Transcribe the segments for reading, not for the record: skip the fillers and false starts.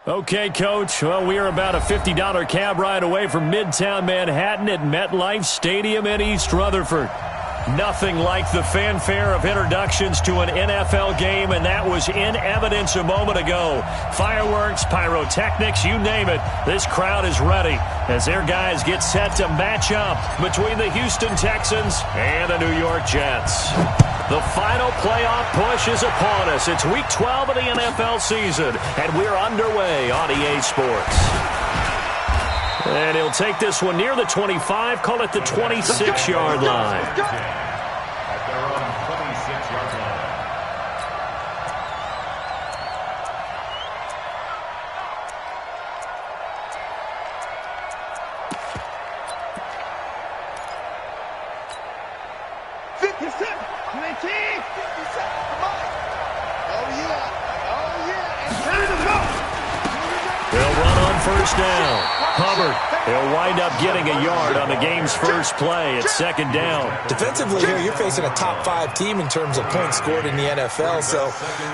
Okay, Coach. Well, we are about a $50 cab ride away from Midtown Manhattan at MetLife Stadium in East Rutherford. Nothing like the fanfare of introductions to an NFL game, and that was in evidence a moment ago. Fireworks, pyrotechnics, you name it. This crowd is ready as their guys get set to match up between the Houston Texans and the New York Jets. The final playoff push is upon us. It's Week 12 of the NFL season, and we're underway on EA Sports. And he'll take this one near the 25, call it the 26-yard line. At their own 26-yard line. They'll run on first down. Hubbard, he'll wind up getting a yard on the game's first play at second down. Defensively here, you're facing a top-5 team in terms of points scored in the NFL. So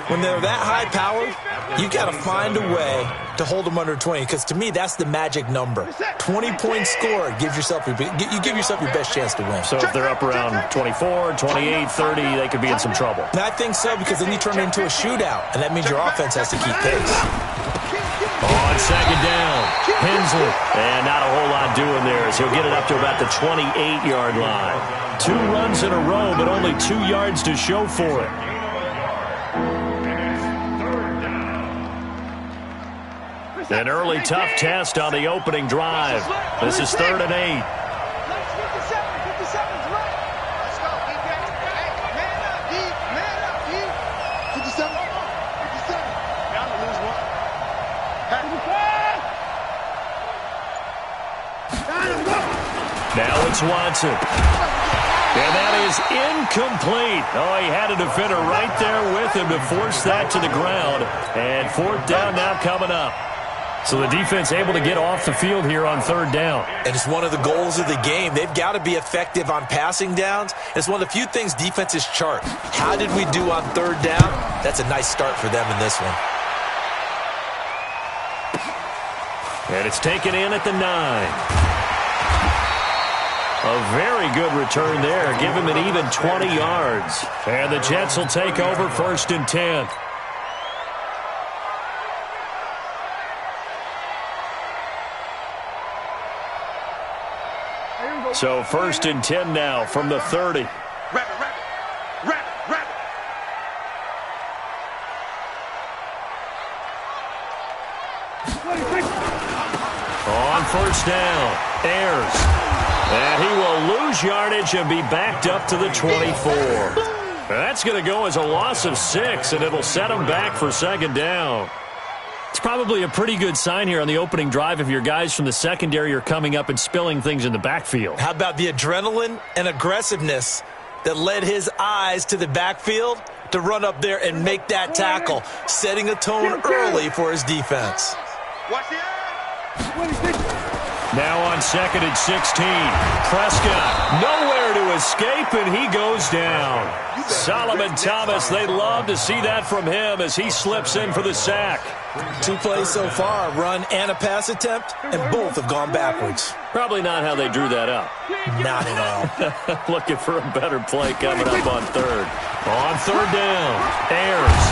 when they're that high-powered, you got to find a way to hold them under 20. Because to me, that's the magic number. 20 points scored gives yourself you give yourself your best chance to win. So if they're up around 24, 28, 30, they could be in some trouble. And I think so, because then you turn it into a shootout, and that means your offense has to keep pace. On second down, Hensley. And not a whole lot doing there as he'll get it up to about the 28-yard line. 2 runs in a row, but only 2 yards to show for it. An early tough test on the opening drive. This is 3rd and 8. Now it's Watson. And that is incomplete. Oh, he had a defender right there with him to force that to the ground. And 4th down now coming up. So the defense able to get off the field here on 3rd down. And it's one of the goals of the game. They've got to be effective on passing downs. It's one of the few things defenses chart. How did we do on 3rd down? That's a nice start for them in this one. And it's taken in at the 9. A very good return there. Give him an even 20 yards. And the Jets will take over 1st and 10. So 1st and 10 now from the 30. On first down, Ayers. And he will lose yardage and be backed up to the 24. That's going to go as a loss of 6, and it'll set him back for 2nd down. It's probably a pretty good sign here on the opening drive if your guys from the secondary are coming up and spilling things in the backfield. How about the adrenaline and aggressiveness that led his eyes to the backfield to run up there and make that tackle, setting a tone early for his defense. Watch the Now on 2nd and 16. Prescott nowhere to escape, and he goes down. Solomon Thomas, they'd love to see that from him as he slips in for the sack. 2 plays so far, a run and a pass attempt, and both have gone backwards. Probably not how they drew that up. Not at all. Looking for a better play coming up on 3rd. On 3rd down, Ayers.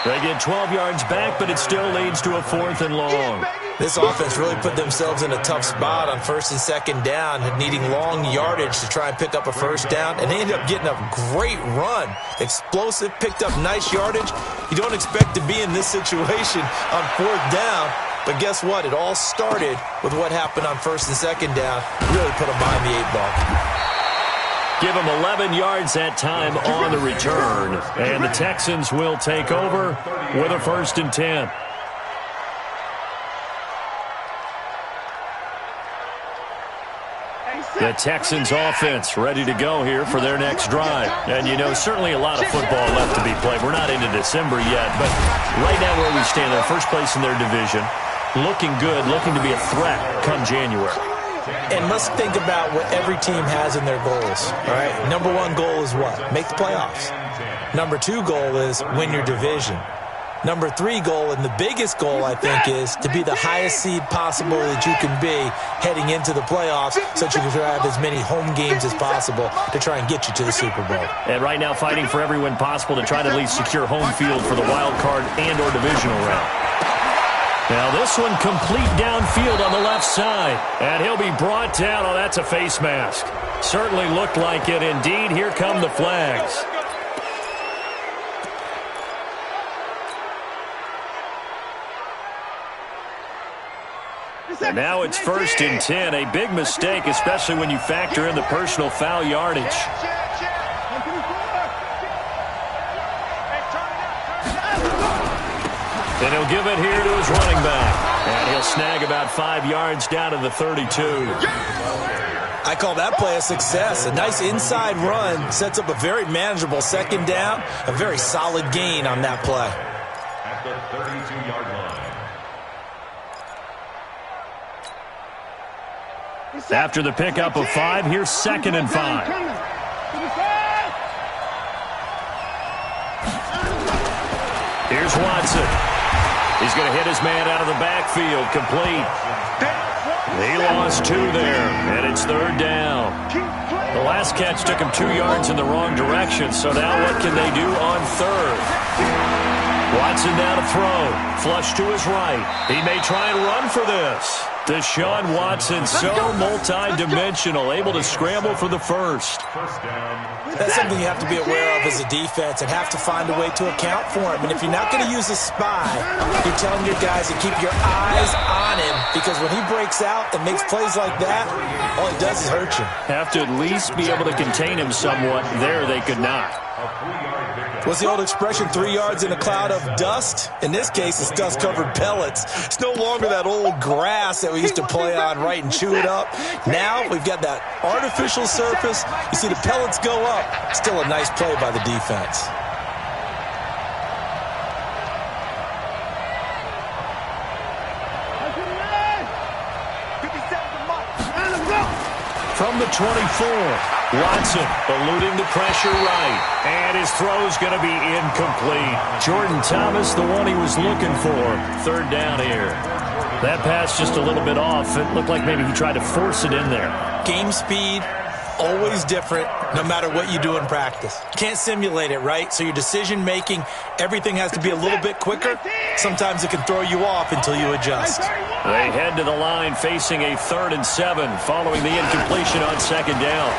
They get 12 yards back, but it still leads to a 4th and long. This offense really put themselves in a tough spot on 1st and 2nd down, needing long yardage to try and pick up a 1st down, and they ended up getting a great run. Explosive, picked up nice yardage. You don't expect to be in this situation on 4th down, but guess what? It all started with what happened on 1st and 2nd down. Really put them behind the 8 ball. Give them 11 yards that time on the return, and the Texans will take over with a 1st and 10. The Texans offense ready to go here for their next drive. And, you know, certainly a lot of football left to be played. We're not into December yet, but right now where we stand, they're first place in their division. Looking good, looking to be a threat come January. And let's think about what every team has in their goals. All right, number 1 goal is what? Make the playoffs. Number 2 goal is win your division. Number 3 goal, and the biggest goal, I think, is to be the highest seed possible that you can be heading into the playoffs so that you can have as many home games as possible to try and get you to the Super Bowl. And right now fighting for every win possible to try to at least secure home field for the wild card and or divisional round. Now this one complete downfield on the left side. And he'll be brought down. Oh, that's a face mask. Certainly looked like it. Indeed, here come the flags. And now it's 1st and 10. A big mistake, especially when you factor in the personal foul yardage. And he'll give it here to his running back. And he'll snag about 5 yards down to the 32. I call that play a success. A nice inside run sets up a very manageable 2nd down. A very solid gain on that play. At the 32-yard line. After the pickup of 5, here's 2nd and 5. Here's Watson. He's going to hit his man out of the backfield. Complete. He lost 2 there, and it's 3rd down. The last catch took him 2 yards in the wrong direction, so now what can they do on 3rd? Watson now to throw. Flush to his right. He may try and run for this. Deshaun Watson, so multi-dimensional, able to scramble for the first. That's something you have to be aware of as a defense and have to find a way to account for him. And if you're not going to use a spy, you're telling your guys to keep your eyes on him, because when he breaks out and makes plays like that, all he does is hurt you. Have to at least be able to contain him somewhat. There they could not. What's the old expression, 3 yards in a cloud of dust? In this case, it's dust-covered pellets. It's no longer that old grass that we used to play on, right, and chew it up. Now we've got that artificial surface. You see the pellets go up. Still a nice play by the defense. From the 24, Watson eluding the pressure right. And his throw's going to be incomplete. Jordan Thomas, the one he was looking for. 3rd down here. That pass just a little bit off. It looked like maybe he tried to force it in there. Game speed, always different, no matter what you do in practice. Can't simulate it, right? So your decision-making, everything has to be a little bit quicker. Sometimes it can throw you off until you adjust. They head to the line facing a 3rd and 7 following the incompletion on 2nd down.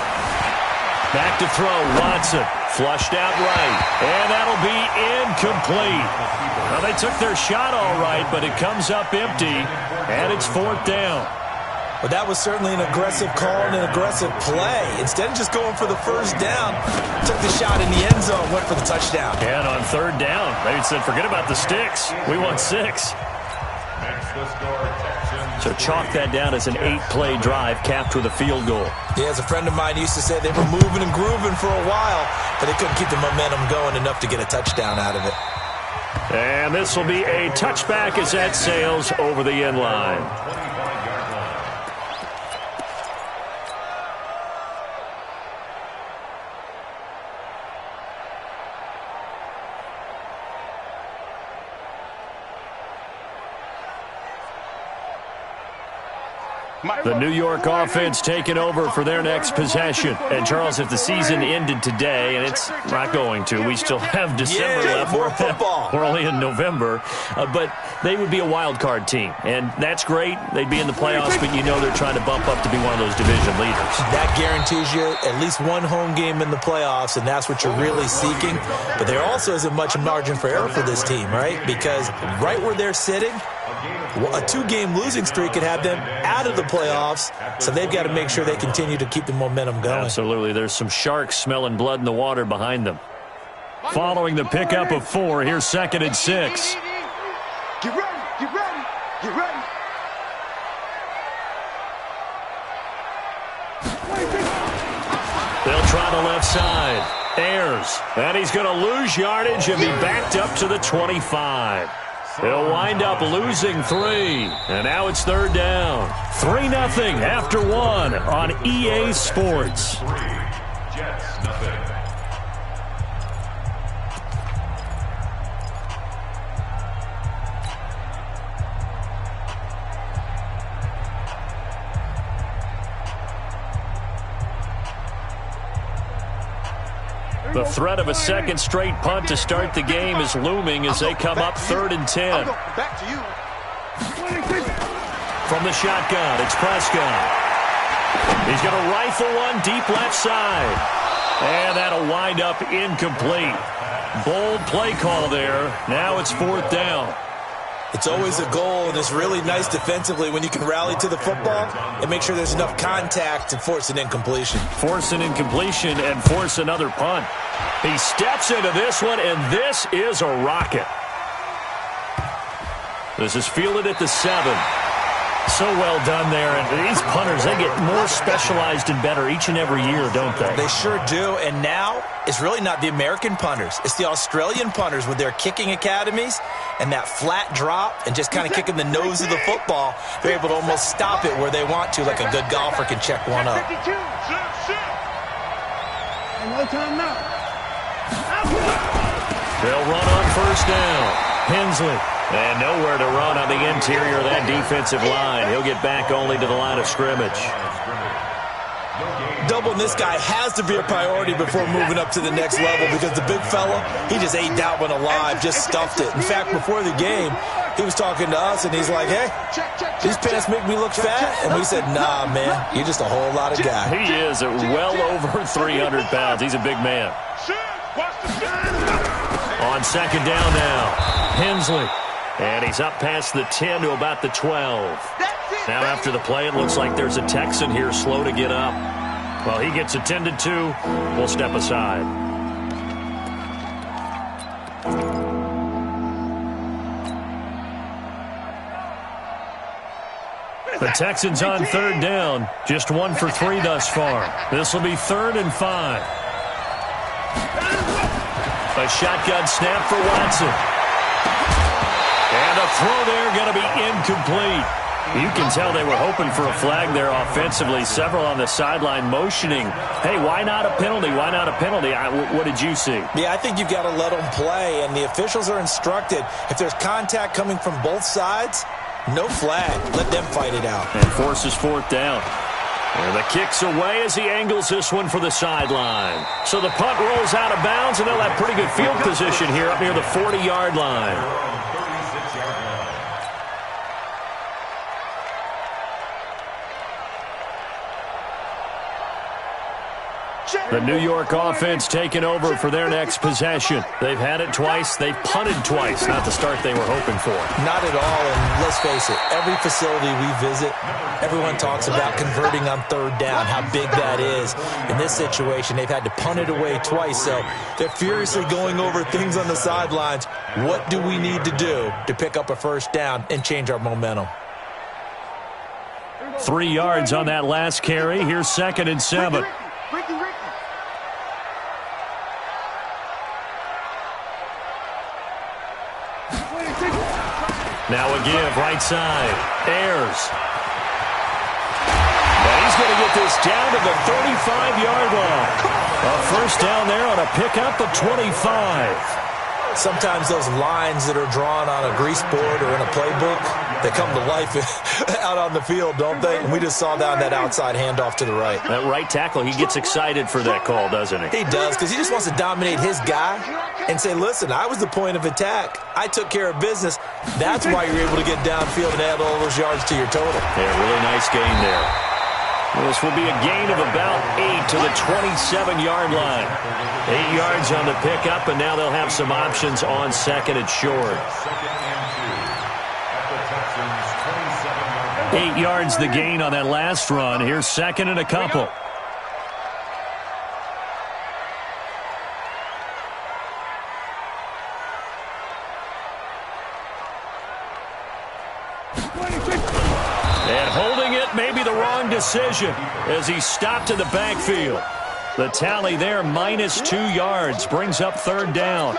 Back to throw, Watson. Flushed out right. And that'll be incomplete. Well, they took their shot all right, but it comes up empty. And it's 4th down. But that was certainly an aggressive call and an aggressive play. Instead of just going for the 1st down, took the shot in the end zone, went for the touchdown. And on 3rd down, they said, forget about the sticks. We want 6. So chalk that down as an 8-play drive capped with a field goal. Yeah, as a friend of mine used to say, they were moving and grooving for a while, but they couldn't keep the momentum going enough to get a touchdown out of it. And this will be a touchback as that sails over the end line. The New York offense taking over for their next possession. And, Charles, if the season ended today, and it's not going to, we still have December left. More football. We're only in November. But they would be a wild card team. And that's great. They'd be in the playoffs, but you know they're trying to bump up to be one of those division leaders. That guarantees you at least one home game in the playoffs, and that's what you're really seeking. But there also isn't much margin for error for this team, right? Because right where they're sitting, a 2-game losing streak could have them out of the playoffs, so they've got to make sure they continue to keep the momentum going. Absolutely. There's some sharks smelling blood in the water behind them. Following the pickup of 4, here's 2nd and 6. Get ready, get ready, get ready. They'll try the left side. Ayers. And he's going to lose yardage and be backed up to the 25. They'll wind up losing 3. And now it's 3rd down. 3-0 after 1 on EA Sports. Jets, nothing. The threat of a second straight punt to start the game is looming as they come up 3rd and 10. Back to you. From the shotgun, it's Prescott. He's going to rifle one deep left side. And that'll wind up incomplete. Bold play call there. Now it's 4th down. It's always a goal, and it's really nice defensively when you can rally to the football and make sure there's enough contact to force an incompletion. Force an incompletion and force another punt. He steps into this one, and this is a rocket. This is fielded at the 7. So well done there. And these punters, they get more specialized and better each and every year, don't they? They sure do. And now it's really not the American punters. It's the Australian punters with their kicking academies and that flat drop and just kind of kicking the nose of the football. They're able to almost stop it where they want to, like a good golfer can check one up. No time now. They'll run on 1st down. Hensley. And nowhere to run on the interior of that defensive line. He'll get back only to the line of scrimmage. Doubling this guy has to be a priority before moving up to the next level because the big fella, he just ate that one alive, just stuffed it. In fact, before the game, he was talking to us, and he's like, hey, these pants make me look fat? And we said, nah, man, you're just a whole lot of guy. He is at well over 300 pounds. He's a big man. On 2nd down now, Hensley. And he's up past the 10 to about the 12. Now after the play, it looks like there's a Texan here slow to get up. Well, he gets attended to. We'll step aside. The Texans on 3rd down. Just 1 for 3 thus far. This will be 3rd and 5. A shotgun snap for Watson. And the throw there going to be incomplete. You can tell they were hoping for a flag there offensively. Several on the sideline motioning, hey, why not a penalty? Why not a penalty? What did you see? Yeah, I think you've got to let them play, and the officials are instructed. If there's contact coming from both sides, no flag. Let them fight it out. And forces 4th down. And the kick's away as he angles this one for the sideline. So the punt rolls out of bounds, and they'll have pretty good field position here up near the 40-yard line. The New York offense taking over for their next possession. They've had it twice. They've punted twice. Not the start they were hoping for. Not at all, and let's face it, every facility we visit, everyone talks about converting on 3rd down, how big that is. In this situation, they've had to punt it away twice, so they're furiously going over things on the sidelines. What do we need to do to pick up a 1st down and change our momentum? 3 yards on that last carry. Here's 2nd and 7. Now a give, right side. Ayers. And he's going to get this down to the 35-yard line. A 1st down there on a pickup of 25. Sometimes those lines that are drawn on a grease board or in a playbook, they come to life out on the field, don't they? And we just saw down that outside handoff to the right. That right tackle, he gets excited for that call, doesn't he? He does, because he just wants to dominate his guy and say, listen, I was the point of attack. I took care of business. That's why you're able to get downfield and add all those yards to your total. Yeah, really nice gain there. This will be a gain of about 8 to the 27-yard line. 8 yards on the pickup, and now they'll have some options on 2nd and short. 8 yards the gain on that last run. Here's 2nd and a couple. And holding it may be the wrong decision as he stopped in the backfield. The tally there, -2 yards, brings up 3rd down.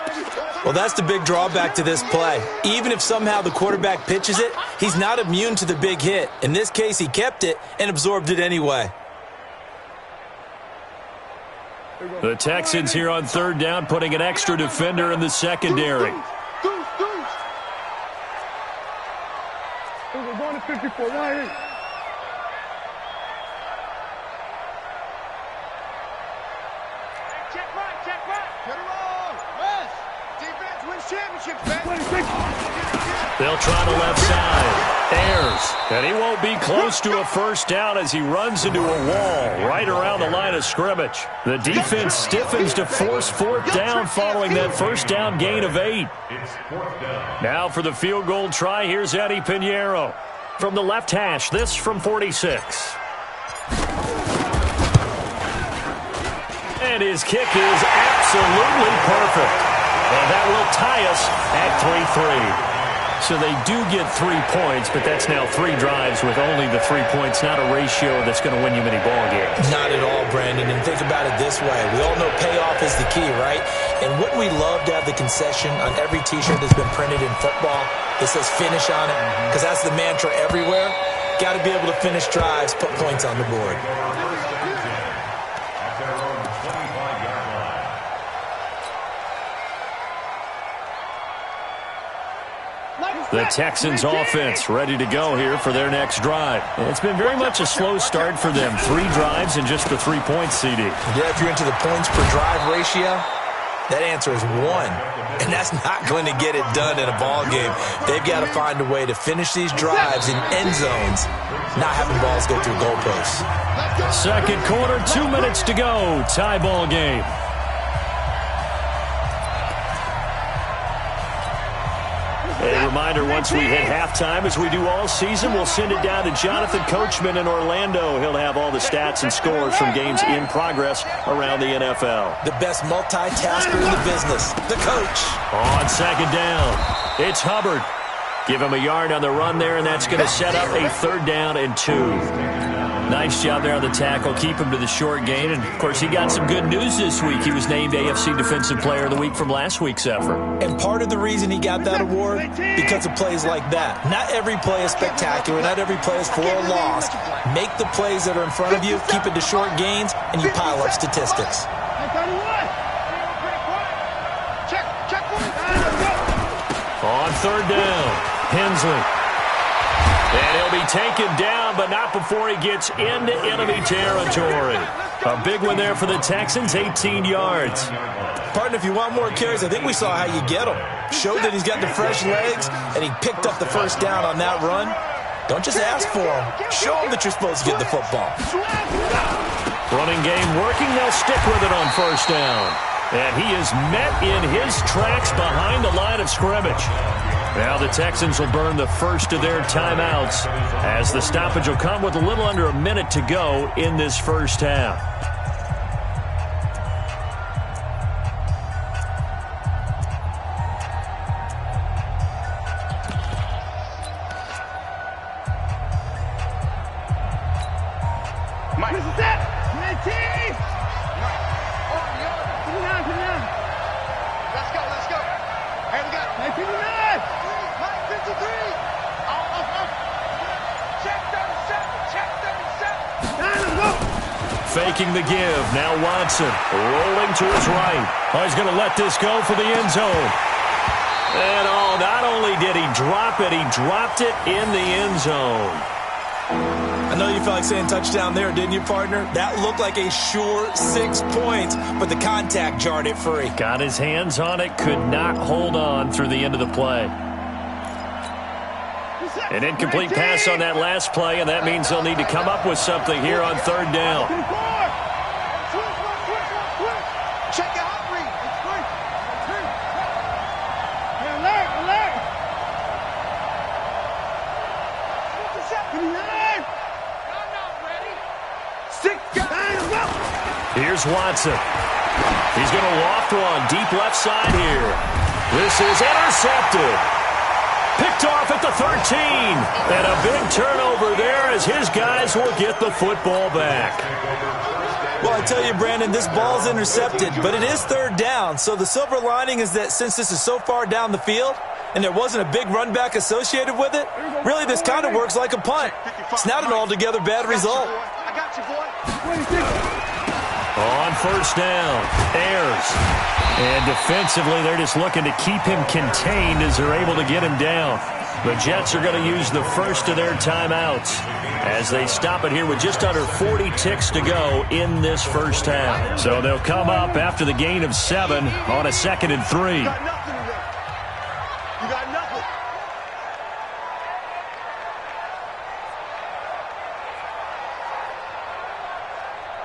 Well, that's the big drawback to this play. Even if somehow the quarterback pitches it, he's not immune to the big hit. In this case, he kept it and absorbed it anyway. The Texans here on 3rd down, putting an extra defender in the secondary. We're going to 54, right? Check right. They'll try the left side. Ayers, and he won't be close to a first down as he runs into a wall right around the line of scrimmage. The defense stiffens to force fourth down following that first down gain of 8. Now for the field goal try, here's Eddie Pinheiro. From the left hash, this from 46. And his kick is absolutely perfect. And that will tie us at 3-3. So they do get 3 points, but that's now 3 drives with only the 3 points, not a ratio that's going to win you many ball games. Not at all, Brandon. And think about it this way. We all know payoff is the key, right? And wouldn't we love to have the concession on every T-shirt that's been printed in football that says finish on it? Because that's the mantra everywhere. Got to be able to finish drives, put points on the board. The Texans offense ready to go here for their next drive. It's been very much a slow start for them. 3 drives and just the 3 points, CD. Yeah, if you're into the points per drive ratio, that answer is 1. And that's not going to get it done in a ball game. They've got to find a way to finish these drives in end zones, not having balls go through goalposts. Second quarter, 2 minutes to go. Tie ball game. A reminder, once we hit halftime, as we do all season, we'll send it down to Jonathan Coachman in Orlando. He'll have all the stats and scores from games in progress around the NFL. The best multitasker in the business, the coach. On second down, it's Hubbard. Give him a yard on the run there, and that's going to set up a 3rd down and 2. Nice job there on the tackle. Keep him to the short gain. And, of course, he got some good news this week. He was named AFC Defensive Player of the Week from last week's effort. And part of the reason he got that award, because of plays like that. Not every play is spectacular. Not every play is for a loss. Make the plays that are in front of you, keep it to short gains, and you pile up statistics. On 3rd down, Hensley. And he'll be taken down, but not before he gets into enemy territory. A big one there for the Texans, 18 yards. Partner, if you want more carries, I think we saw how you get them. Showed that he's got the fresh legs, and he picked up the first down on that run. Don't just ask for him. Show him that you're supposed to get the football. Running game working. They'll stick with it on first down. And he is met in his tracks behind the line of scrimmage. Now the Texans will burn the first of their timeouts as the stoppage will come with a little under a minute to go in this first half. Faking the give. Now Watson rolling to his right. Oh, he's going to let this go for the end zone. And not only did he drop it, he dropped it in the end zone. I know you felt like saying touchdown there, didn't you, partner? That looked like a sure 6 points, but the contact jarred it free. Got his hands on it, could not hold on through the end of the play. An incomplete pass on that last play, and that means they'll need to come up with something here on 3rd down. Here's Watson. He's going to loft one deep left side here. This is intercepted. Picked off at the 13. And a big turnover there as his guys will get the football back. Well, I tell you, Brandon, this ball's intercepted, but it is 3rd down. So the silver lining is that since this is so far down the field and there wasn't a big run back associated with it, really this kind of works like a punt. It's not an altogether bad result. I got you, boy. On first down, Ayers. And defensively, they're just looking to keep him contained as they're able to get him down. The Jets are going to use the first of their timeouts as they stop it here with just under 40 ticks to go in this first half. So they'll come up after the gain of 7 on a 2nd and 3. You got nothing.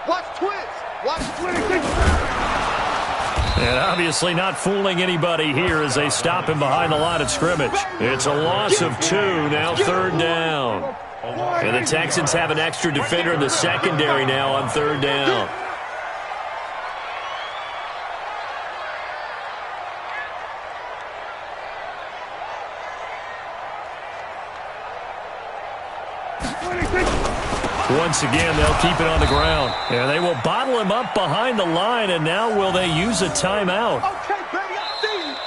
Watch twins. Watch 26. And obviously not fooling anybody here as they stop him behind the line of scrimmage. It's a loss of 2, now 3rd down. And the Texans have an extra defender in the secondary now on 3rd down. Once again, they'll keep it on the ground. And they will bottle him up behind the line, and now will they use a timeout?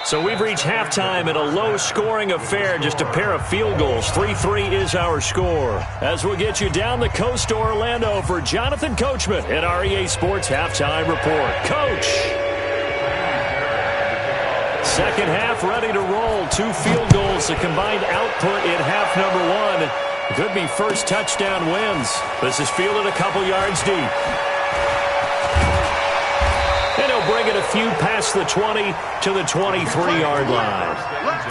So we've reached halftime in a low-scoring affair, just a pair of field goals. 3-3 is our score. As we'll get you down the coast to Orlando for Jonathan Coachman at our EA Sports Halftime Report. Coach! Second half ready to roll. 2 field goals, the combined output in half number 1. Could be first touchdown wins. This is fielded a couple yards deep. And he'll bring it a few past the 20 to the 23-yard line. Let's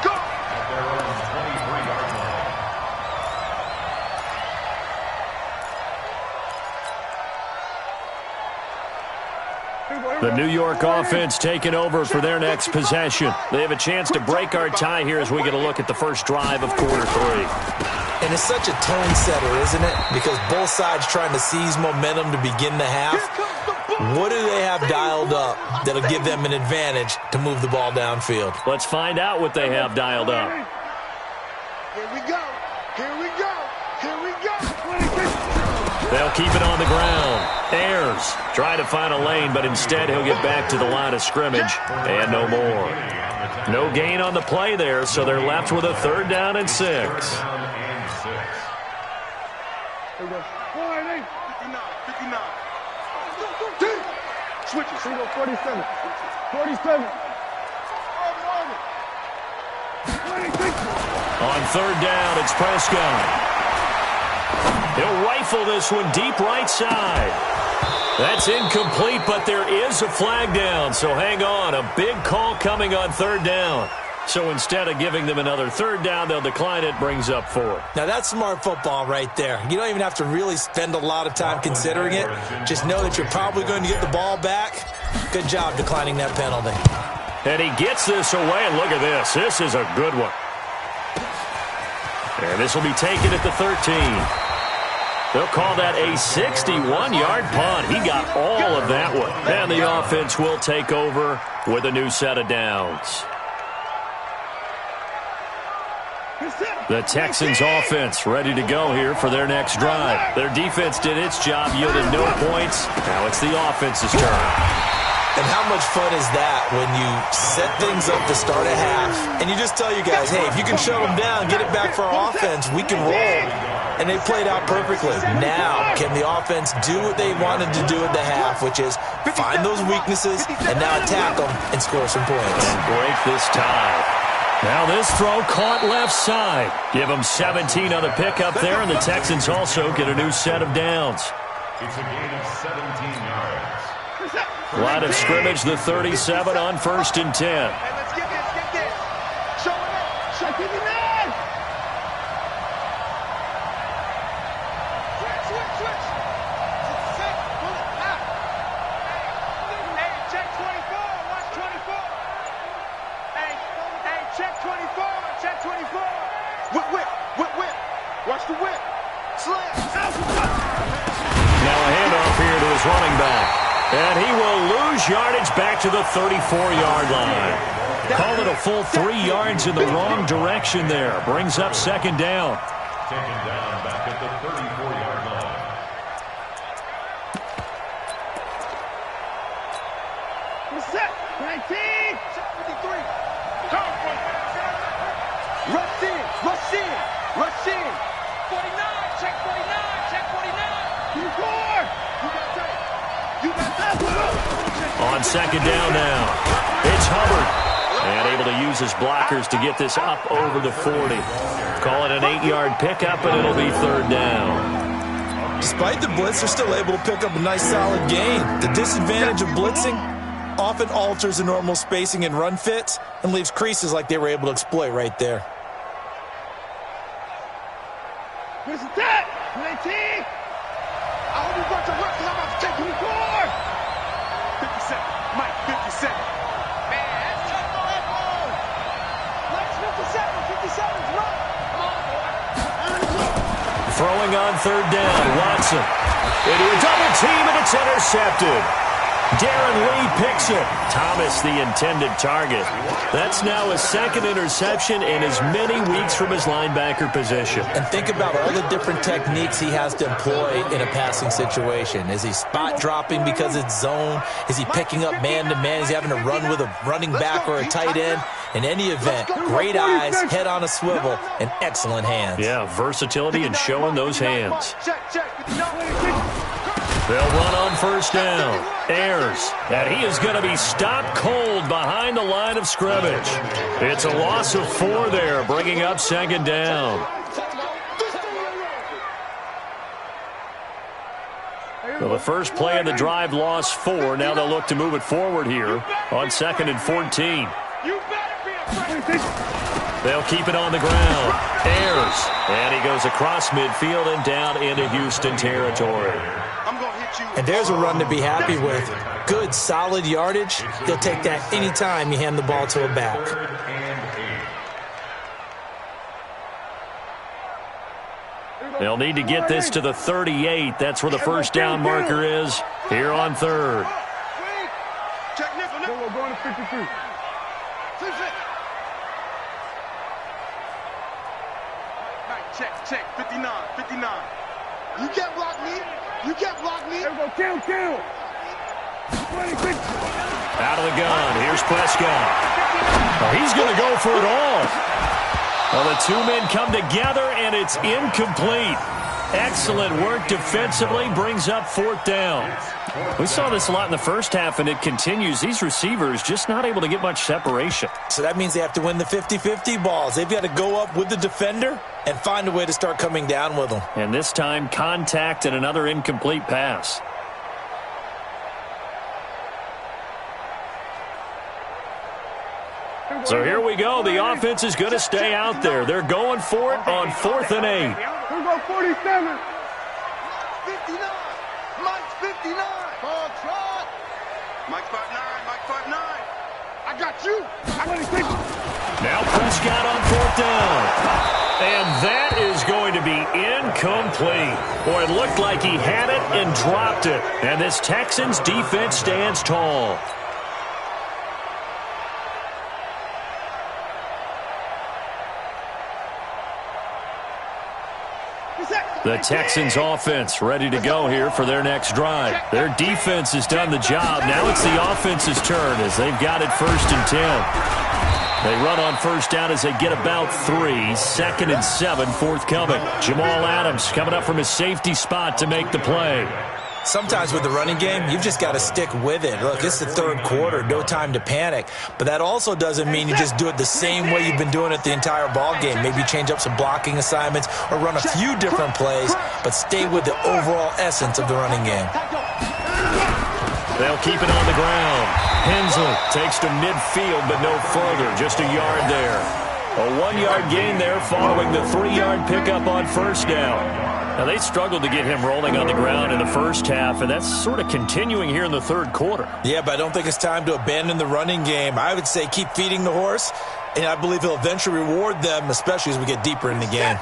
go! At their own 23-yard line. The New York offense taking over for their next possession. They have a chance to break our tie here as we get a look at the first drive of quarter 3. And it's such a tone setter, isn't it? Because both sides trying to seize momentum to begin the half. What do they have dialed up that'll give them an advantage to move the ball downfield? Let's find out what they have dialed up. Here we go. Here we go. Here we go. They'll keep it on the ground. Ayers trying to find a lane, but instead he'll get back to the line of scrimmage and no more. No gain on the play there, so they're left with a 3rd down and 6. Switches. 47. 47. On 3rd down, it's Prescott. He'll rifle this one deep right side. That's incomplete, but there is a flag down, so hang on. A big call coming on 3rd down. So instead of giving them another 3rd down, they'll decline it, brings up 4th. Now that's smart football right there. You don't even have to really spend a lot of time considering it. Just know that you're probably going to get the ball back. Good job declining that penalty. And he gets this away, and look at this. This is a good one. And this will be taken at the 13. They'll call that a 61-yard punt. He got all of that one. And the offense will take over with a new set of downs. The Texans offense ready to go here for their next drive. Their defense did its job, yielded no points. Now it's the offense's turn. And how much fun is that when you set things up to start a half and you just tell your guys, hey, if you can shut them down, get it back for our offense, we can roll. And they played out perfectly. Now, can the offense do what they wanted to do at the half, which is find those weaknesses and now attack them and score some points. And break this tie. Now this throw caught left side. Give them 17 on the pickup there, and the Texans also get a new set of downs. It's a gain of 17 yards. Line of scrimmage, the 37 on 1st and 10. Hey, let's get this, get this. Show it up. Show it up. Switch. Set. Pull it out. Hey, check 24. Watch 24. Hey, check 24. Check 24. Whip. Watch the whip. Slam. Now a handoff here to his running back. And he will lose yardage back to the 34-yard line. Call it a full 3 yards in the wrong direction there. Brings up 2nd down. Taken down back at the 34-yard line. Set. 19. 53. Rush in. 49. Check 49. Check 49. 24. On 2nd down now, it's Hubbard. And able to use his blockers to get this up over the 40. Call it an 8-yard pickup, and it'll be 3rd down. Despite the blitz, they're still able to pick up a nice solid gain. The disadvantage of blitzing often alters the normal spacing and run fits and leaves creases like they were able to exploit right there. Here's the tap. 19. I hope you brought your reps. I'm about to Mike, 57. Man, that's tough for that ball. Mike's 57. 57's right. Come on, boy. Throwing on third down, Watson. Into a double team, and it's intercepted. Darren Lee picks it. Thomas, the intended target. That's now his second interception in as many weeks from his linebacker position. And think about all the different techniques he has to employ in a passing situation. Is he spot dropping because it's zone? Is he picking up man-to-man? Is he having to run with a running back or a tight end? In any event, great eyes, head on a swivel, and excellent hands. Yeah, versatility and showing those hands. They'll run on first down. Ayers, and he is going to be stopped cold behind the line of scrimmage. It's a loss of 4 there, bringing up second down. Well, the first play of the drive lost 4. Now they'll look to move it forward here on 2nd and 14. They'll keep it on the ground. Ayers, and he goes across midfield and down into Houston territory. And there's a run to be happy with. Good, solid yardage. He'll take that anytime you hand the ball to a back. They'll need to get this to the 38. That's where the first down marker is here on third. Going to 52. Check, 59. You can't block me. There we go, kill. 26. Out of the gun. Here's Prescott. Oh, he's going to go for it all. Well, the two men come together, and it's incomplete. Excellent work defensively. Brings up 4th down. We saw this a lot in the first half, and it continues. These receivers just not able to get much separation. So that means they have to win the 50-50 balls. They've got to go up with the defender and find a way to start coming down with them. And this time, contact and another incomplete pass. So here we go. The offense is going to stay out there. They're going for it on 4th and 8. Here go 47. 59. Mike's 59. Ball trot. Mike 5'9. I got you. Now Prescott on 4th down. And that is going to be incomplete. Boy, it looked like he had it and dropped it. And this Texans defense stands tall. The Texans offense ready to go here for their next drive. Their defense has done the job. Now it's the offense's turn as they've got it 1st and 10. They run on first down as they get about 3. 2nd and 7 forthcoming. Jamal Adams coming up from his safety spot to make the play. Sometimes with the running game, you've just got to stick with it. Look, it's the 3rd quarter, no time to panic. But that also doesn't mean you just do it the same way you've been doing it the entire ball game. Maybe change up some blocking assignments or run a few different plays, but stay with the overall essence of the running game. They'll keep it on the ground. Hensley takes to midfield, but no further, just a yard there. A 1-yard gain there following the 3-yard pickup on first down. Now, they struggled to get him rolling on the ground in the first half, and that's sort of continuing here in the 3rd quarter. Yeah, but I don't think it's time to abandon the running game. I would say keep feeding the horse, and I believe he'll eventually reward them, especially as we get deeper in the game.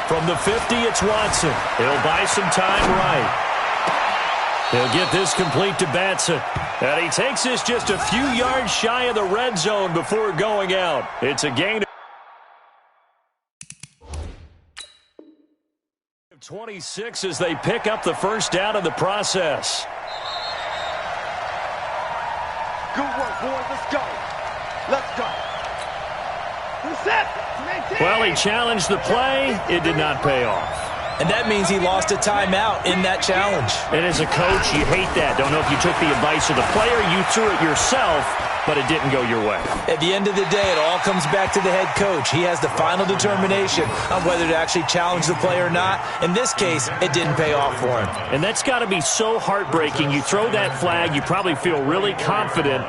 From the 50, it's Watson. He'll buy some time right. He'll get this complete to Batson. And he takes this just a few yards shy of the red zone before going out. It's a gain of 26 as they pick up the first down in the process. Good work, boys. Let's go. Let's go. Well, he challenged the play. It did not pay off. And that means he lost a timeout in that challenge. And as a coach, you hate that. Don't know if you took the advice of the player, you threw it yourself, but it didn't go your way. At the end of the day, it all comes back to the head coach. He has the final determination on whether to actually challenge the play or not. In this case, it didn't pay off for him. And that's got to be so heartbreaking. You throw that flag, you probably feel really confident,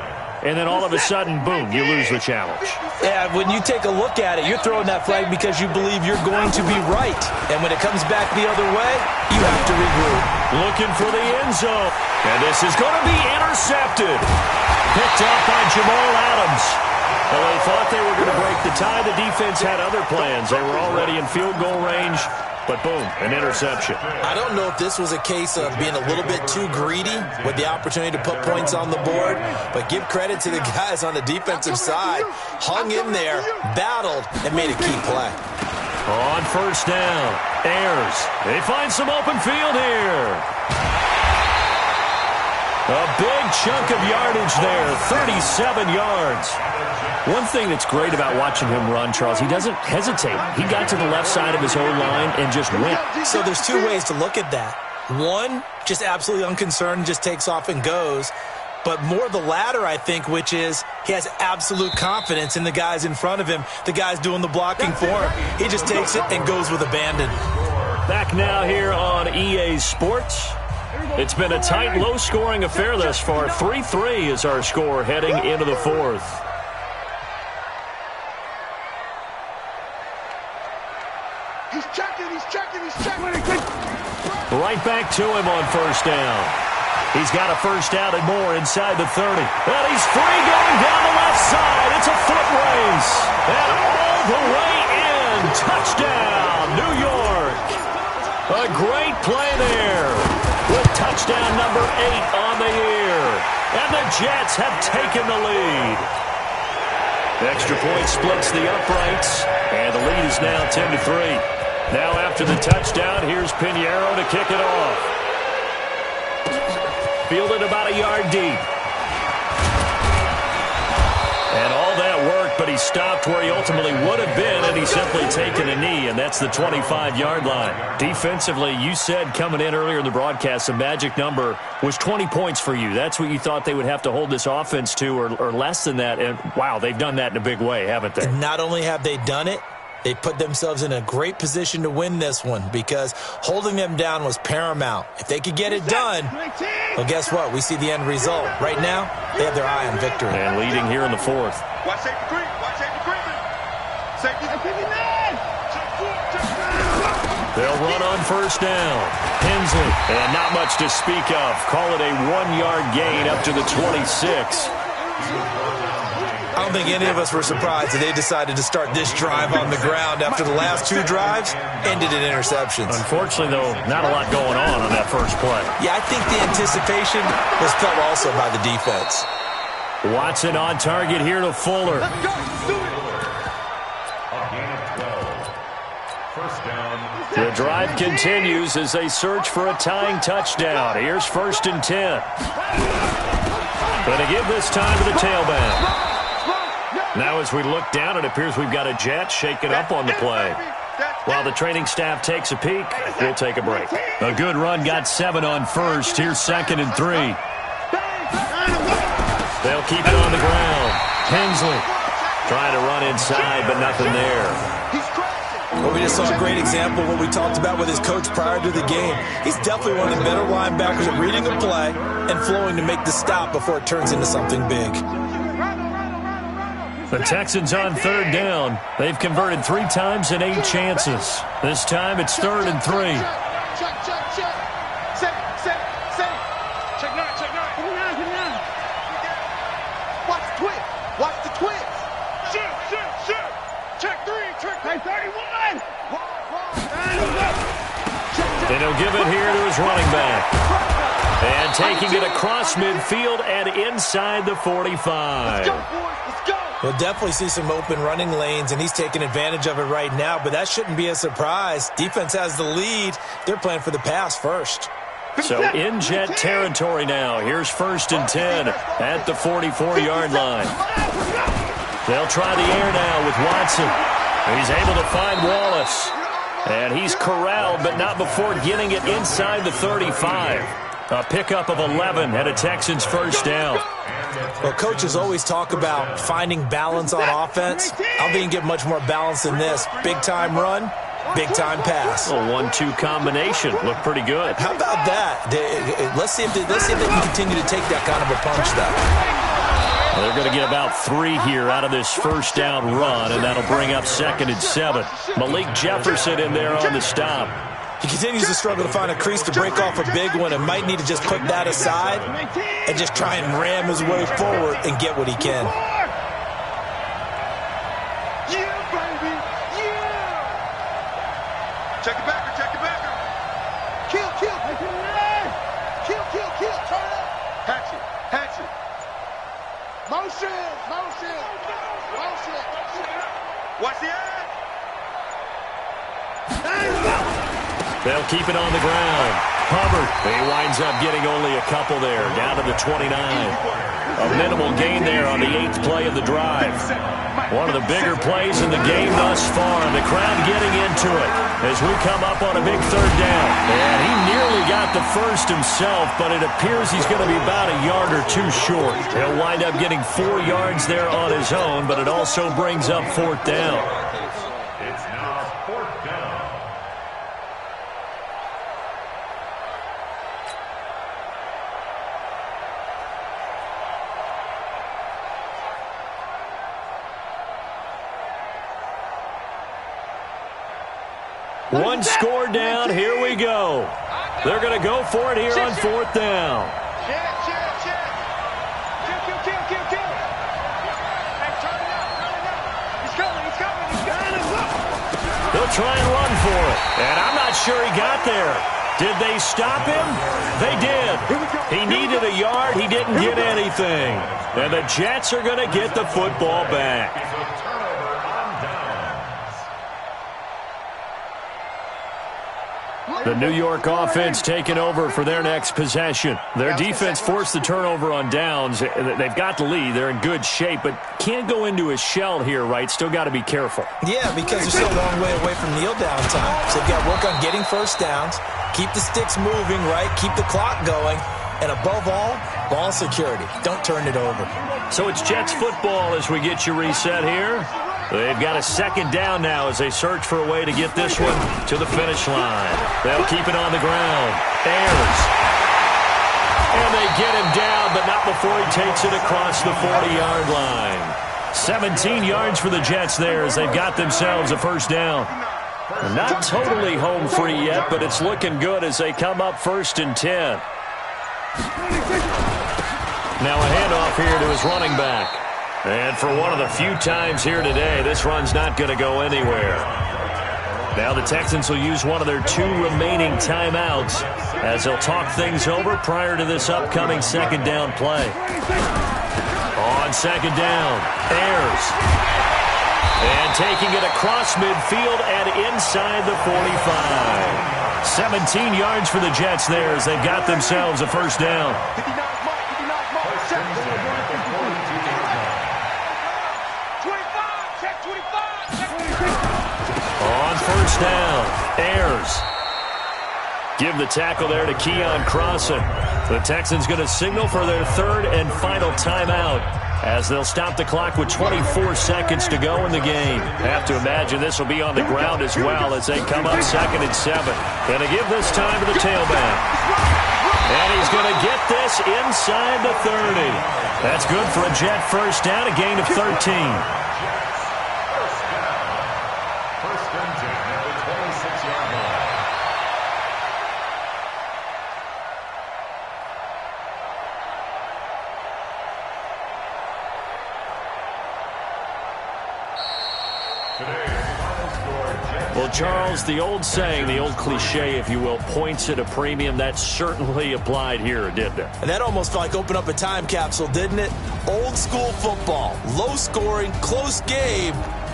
and then all of a sudden, boom, you lose the challenge. Yeah, when you take a look at it, you're throwing that flag because you believe you're going to be right. And when it comes back the other way, you have to regroup. Looking for the end zone. And this is going to be intercepted. Picked up by Jamal Adams. Well, they thought they were going to break the tie. The defense had other plans. They were already in field goal range. But boom, an interception. I don't know if this was a case of being a little bit too greedy with the opportunity to put points on the board, but give credit to the guys on the defensive side. Hung in there, battled, and made a key play. On first down, Ayers. They find some open field here. A big chunk of yardage there, 37 yards. One thing that's great about watching him run, Charles, he doesn't hesitate. He got to the left side of his own line and just went. So there's two ways to look at that. One, just absolutely unconcerned, just takes off and goes. But more the latter, I think, which is he has absolute confidence in the guys in front of him, the guys doing the blocking for him. He just takes it and goes with abandon. Back now here on EA Sports. It's been a tight, low-scoring affair thus far. 3-3 is our score heading into the fourth. He's checking. Right back to him on first down. He's got a first down and more inside the 30. And he's free going down the left side. It's a foot race. And all the way in. Touchdown, New York. A great play there. With touchdown number 8 on the year. And the Jets have taken the lead. The extra point splits the uprights. And the lead is now 10-3. Now after the touchdown, here's Pinheiro to kick it off. Fielded about a yard deep. And all that worked, but he stopped where he ultimately would have been, and he's simply taken a knee, and that's the 25-yard line. Defensively, you said coming in earlier in the broadcast, the magic number was 20 points for you. That's what you thought they would have to hold this offense to, or less than that. And, wow, they've done that in a big way, haven't they? And not only have they done it, they put themselves in a great position to win this one because holding them down was paramount. If they could get it done, well, guess what? We see the end result. Right now, they have their eye on victory. And leading here in the fourth. Watch safety creep. Safety. They'll run on first down. Hensley. And not much to speak of. Call it a 1-yard gain up to the 26. I don't think any of us were surprised that they decided to start this drive on the ground after the last two drives ended in interceptions. Unfortunately, though, not a lot going on that first play. Yeah, I think the anticipation was felt also by the defense. Watson on target here to Fuller. A gain of 12. First down. The drive continues as they search for a tying touchdown. Here's 1st and 10. Going to give this time to the tailback. Now as we look down, it appears we've got a Jet shaken up on the play. While the training staff takes a peek, we'll take a break. A good run got 7 on first. Here's 2nd and 3. They'll keep it on the ground. Hensley trying to run inside, but nothing there. Well, we just saw a great example of what we talked about with his coach prior to the game. He's definitely one of the better linebackers at reading the play and flowing to make the stop before it turns into something big. The Texans on 3rd down. They've converted 3 times in 8 chances. This time it's 3rd and 3. Check. Check 9. Watch the twist. Shoot. Check 3. Check 31. And he'll give it here to his running back. And taking it across midfield and inside the 45. Let's go, boys. Let's go. We'll definitely see some open running lanes, and he's taking advantage of it right now, but that shouldn't be a surprise. Defense has the lead. They're playing for the pass first. So in Jet territory now. Here's 1st and 10 at the 44-yard line. They'll try the air now with Watson. He's able to find Wallace. And he's corralled, but not before getting it inside the 35. A pickup of 11 and a Texans first down. Well, coaches always talk about finding balance on offense. I don't think you can get much more balance than this. Big-time run, big-time pass. A 1-2 combination. Looked pretty good. How about that? Let's see if they can continue to take that kind of a punch, though. They're going to get about 3 here out of this first down run, and that'll bring up 2nd and 7. Malik Jefferson in there on the stop. He continues to struggle to find a crease to break off a big one and might need to just put that aside and just try and ram his way forward and get what he can. Yeah, baby. Yeah. Check it back. Check it back. Kill. Kill. Turn up. Hatchet. Motion. Watch the edge. They'll keep it on the ground. Hubbard, he winds up getting only a couple there, down to the 29. A minimal gain there on the 8th play of the drive. One of the bigger plays in the game thus far, and the crowd getting into it as we come up on a big 3rd down. And he nearly got the first himself, but it appears he's going to be about a yard or 2 short. He'll wind up getting 4 yards there on his own, but it also brings up 4th down. It's now 4th down. One score down, here we go. They're going to go for it here on 4th down. Kill. Hey, turn it up. He's coming. He'll try and run for it, and I'm not sure he got there. Did they stop him? They did. He needed a yard. He didn't get anything. And the Jets are going to get the football back. The New York offense taking over for their next possession. Their defense forced the turnover on downs. They've got the lead. They're in good shape, but can't go into a shell here, right? Still got to be careful. Yeah, because they're still a long way away from kneel down time. So they've got to work on getting first downs, keep the sticks moving, right? Keep the clock going, and above all, ball security. Don't turn it over. So it's Jets football as we get you reset here. They've got a 2nd down now as they search for a way to get this one to the finish line. They'll keep it on the ground. Ayers. And they get him down, but not before he takes it across the 40-yard line. 17 yards for the Jets there as they've got themselves a 1st down. Not totally home free yet, but it's looking good as they come up 1st and 10. Now a handoff here to his running back. And for one of the few times here today, this run's not going to go anywhere. Now the Texans will use one of their 2 remaining timeouts as they'll talk things over prior to this upcoming 2nd down play. On 2nd down, Ayers. And taking it across midfield and inside the 45. 17 yards for the Jets there as they've got themselves a 1st down. On 1st down, Ayers. Give the tackle there to Keon Crossan. The Texans going to signal for their 3rd and final timeout as they'll stop the clock with 24 seconds to go in the game. Have to imagine this will be on the ground as well as they come up 2nd and 7. Going to give this time to the tailback. And he's going to get this inside the 30. That's good for a Jet 1st down, a gain of 13. Well, Charles, the old saying, the old cliche, if you will, points at a premium. That certainly applied here, didn't it? And that almost like opened up a time capsule, didn't it? Old school football, low scoring, close game.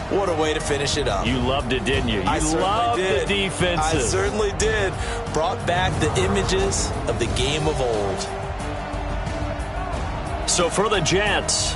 What a way to finish it up. You loved it, didn't you? You loved the defenses. I certainly did. Brought back the images of the game of old. So for the Jets,